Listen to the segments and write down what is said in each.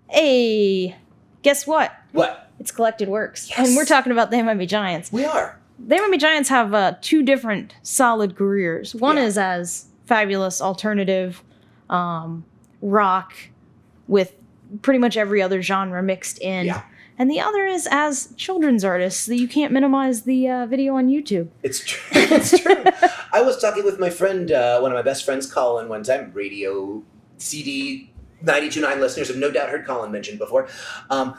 Hey, guess what? What? It's Collected Works. Yes. And we're talking about They Might Be Giants. We are. They Might Be Giants have two different solid careers. One Yeah. is as fabulous alternative rock with pretty much every other genre mixed in. Yeah. And the other is as children's artists that you can't minimize the video on YouTube. It's true. It's true. I was talking with my friend, one of my best friends, Colin, one time. Radio CD 92.9 listeners have no doubt heard Colin mentioned before. And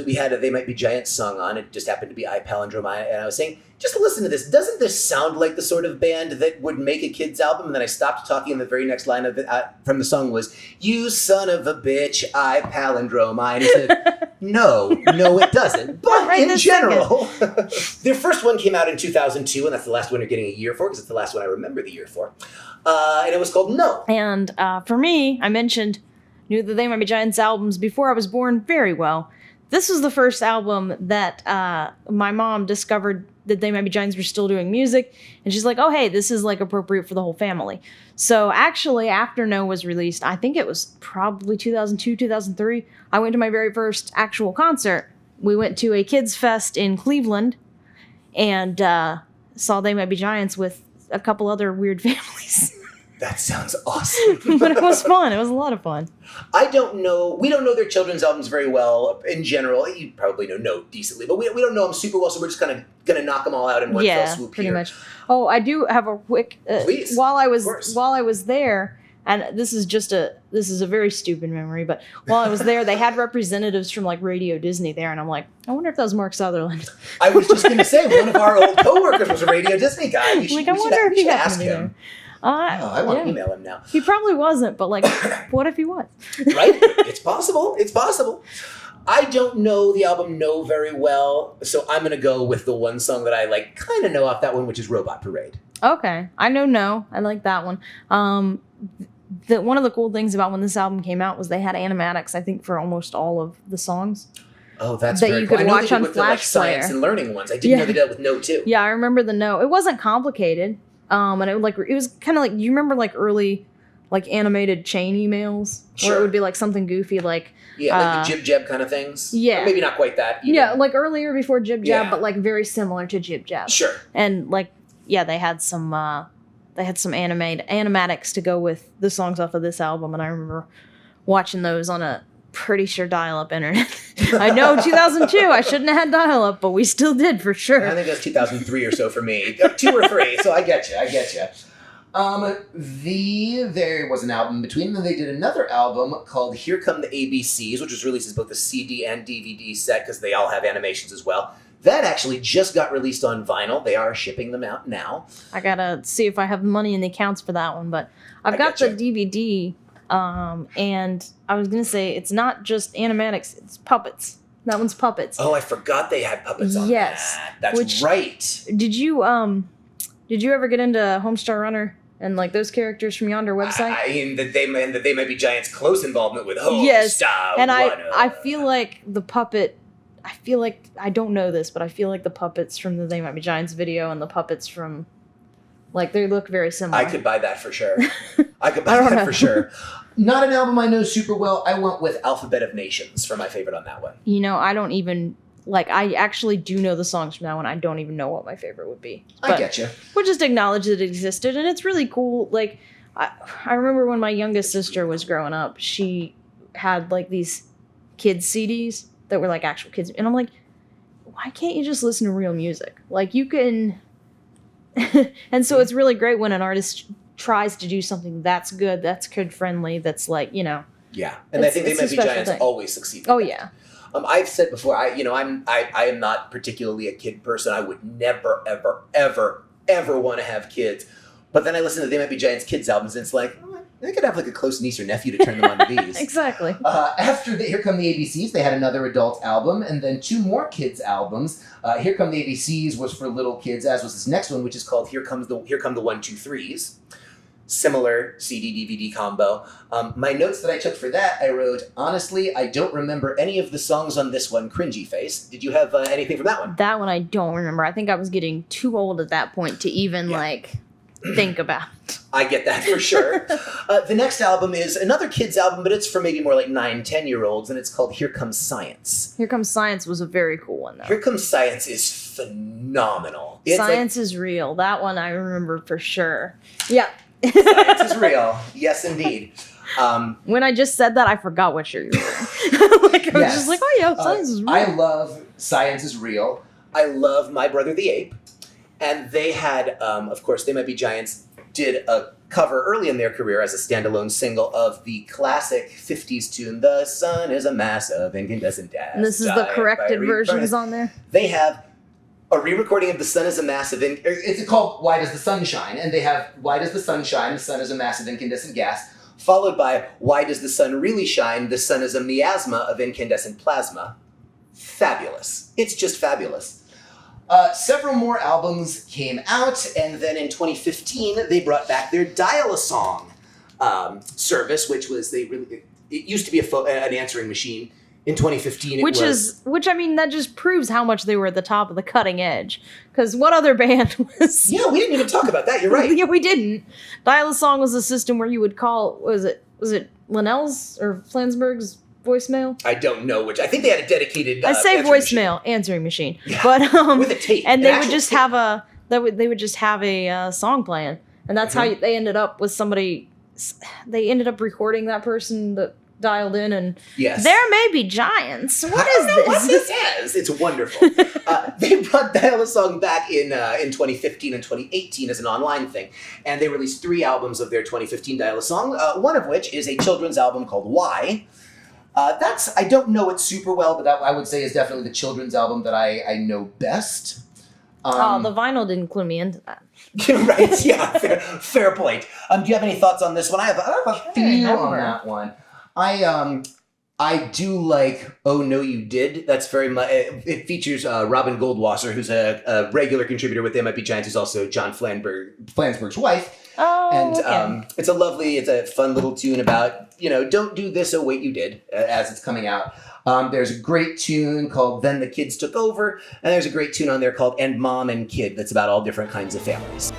we had a They Might Be Giants song on. It just happened to be I Palindrome. And I was saying, just listen to this. Doesn't this sound like the sort of band that would make a kid's album? And then I stopped talking, and the very next line of it, from the song was, "You son of a bitch, I Palindrome." And he said, no, it doesn't. But Right in general, their first one came out in 2002, and that's the last one you're getting a year for, because it's the last one I remember the year for. And it was called No. And for me, I knew the They Might Be Giants albums before I was born very well. This was the first album that my mom discovered that They Might Be Giants were still doing music. And she's like, oh, hey, this is like appropriate for the whole family. So actually, after No was released, I think it was probably 2002, 2003, I went to my very first actual concert. We went to a kids fest in Cleveland and saw They Might Be Giants with a couple other weird families. That sounds awesome. But it was fun. It was a lot of fun. We don't know their children's albums very well in general. You probably know decently, but we don't know them super well, so we're just kind of going to knock them all out in one fell swoop pretty here. much. Oh, I do have a quick... Please, while I of course. was there, and this is a very stupid memory, but while I was there, they had representatives from like Radio Disney there, and I'm like, I wonder if that was Mark Sutherland. I was just going to say, one of our old coworkers was a Radio Disney guy. I wonder if he happened to be there. I want to email him now. He probably wasn't, but like, what if he was? Right? It's possible. It's possible. I don't know the album No very well, so I'm going to go with the one song that I like kind of know off that one, which is Robot Parade. Okay. I know No. I like that one. One of the cool things about when this album came out was they had animatics, I think, for almost all of the songs. Oh, that's that very you cool. could I know watch they did on with the, like, Flash science Player. and learning ones. I didn't know they did that with No, too. Yeah, I remember the No. It wasn't complicated. And it was kind of like, you remember like early like animated chain emails where Sure. it would be like something goofy like like the Jib Jab kind of things. Yeah. Or maybe not quite that. Even. Yeah, like earlier before Jib Jab, Yeah. but like very similar to Jib Jab. Sure. And like they had some animatics to go with the songs off of this album, and I remember watching those on a pretty sure dial-up internet. I know 2002, I shouldn't have had dial-up, but we still did for sure. I think that's 2003 or so for me. 2 or 3, so I get you. There was an album between them. They did another album called Here Come the ABCs, which was released as both a CD and DVD set because they all have animations as well. That actually just got released on vinyl. They are shipping them out now. I gotta see if I have money in the accounts for that one, but I've got the DVD, and I was gonna say it's not just animatics; it's puppets. That one's puppets. Oh, I forgot they had puppets on that. That's right. Did you ever get into Homestar Runner and like those characters from Yonder website? I mean, that they might be Giants' close involvement with Homestar. Yes, and Runner. I feel like the puppet. I feel like I don't know this, but I feel like the puppets from the They Might Be Giants video and the puppets from, like, they look very similar. I could buy that for sure. For sure. Not an album I know super well. I went with Alphabet of Nations for my favorite on that one. You know, I don't even, like, I actually do know the songs from that one. I don't even know what my favorite would be. But I get you. We'll just acknowledge that it existed, and it's really cool. Like, I remember when my youngest sister was growing up, she had, like, these kids' CDs that were, like, actual kids. And I'm like, why can't you just listen to real music? Like, you can... And so it's really great when an artist tries to do something that's good, that's kid-friendly, that's, like, you know... Yeah, and I think They Might Be Giants always succeed with that. Yeah. I've said before, I am not particularly a kid person. I would never, ever, ever, ever want to have kids. But then I listen to They Might Be Giants kids albums, and it's like, I could have like a close niece or nephew to turn them on to these. Exactly. After Here Come the ABCs, they had another adult album, and then 2 more kids albums. Here Come the ABCs was for little kids, as was this next one, which is called Here Come the 1-2-3s. Similar CD DVD combo. My notes that I took for that, I wrote, honestly, I don't remember any of the songs on this one. Cringy face. Did you have anything from that one? That one I don't remember. I think I was getting too old at that point to even like think about. I get that for sure. The next album is another kids album, but it's for maybe more like 9-10-year-olds, and it's called Here Comes Science. Here Comes Science was a very cool one, though. Here Comes Science is phenomenal. It's Science is real. That one I remember for sure. Yeah. Science is real. Yes, indeed. When I just said that, I forgot what shirt you were wearing. Like, I was just like, oh yeah, Science is real. I love Science is Real. I love My Brother the Ape. And they had, of course, They Might Be Giants did a cover early in their career as a standalone single of the classic 50s tune, The Sun is a Mass of Incandescent Gas. And this is the corrected versions on there? They have a re-recording of The Sun is a Massive... It's called Why Does the Sun Shine? And they have Why Does the Sun Shine? The Sun is a Massive Incandescent Gas. Followed by Why Does the Sun Really Shine? The Sun is a Miasma of Incandescent Plasma. Fabulous. It's just fabulous. Several more albums came out, and then in 2015, they brought back their Dial-A-Song service, which was, it used to be an answering machine. In 2015, which I mean, that just proves how much they were at the top of the cutting edge. Because what other band was... Yeah, we didn't even talk about that, you're right. Yeah, we didn't. Dial-A-Song was a system where you would call, was it Linnell's or Flansburgh's voicemail? I don't know which. I think they had a dedicated I say voicemail, answering machine. Yeah, but with a tape. And they would just tape. They would just have a song playing. And that's how they ended up with somebody... They ended up recording that person that dialed in, and There May Be Giants. What is this? What this is. It's wonderful. They brought Dial-A-Song back in 2015 and 2018 as an online thing, and they released 3 albums of their 2015 Dial-A-Song, one of which is a children's album called Why. I don't know it super well, but that I would say is definitely the children's album that I know best. The vinyl didn't clue me into that. Right, yeah, fair point. Do you have any thoughts on this one? I have a few on that one. I do like Oh No You Did. That's very much, it features Robin Goldwasser, who's a regular contributor with They Might Be Giants, who's also John Flansburgh's wife. Oh, and okay. It's a fun little tune about, don't do this, oh wait you did, as it's coming out. There's a great tune called Then the Kids Took Over, and there's a great tune on there called And Mom and Kid that's about all different kinds of families.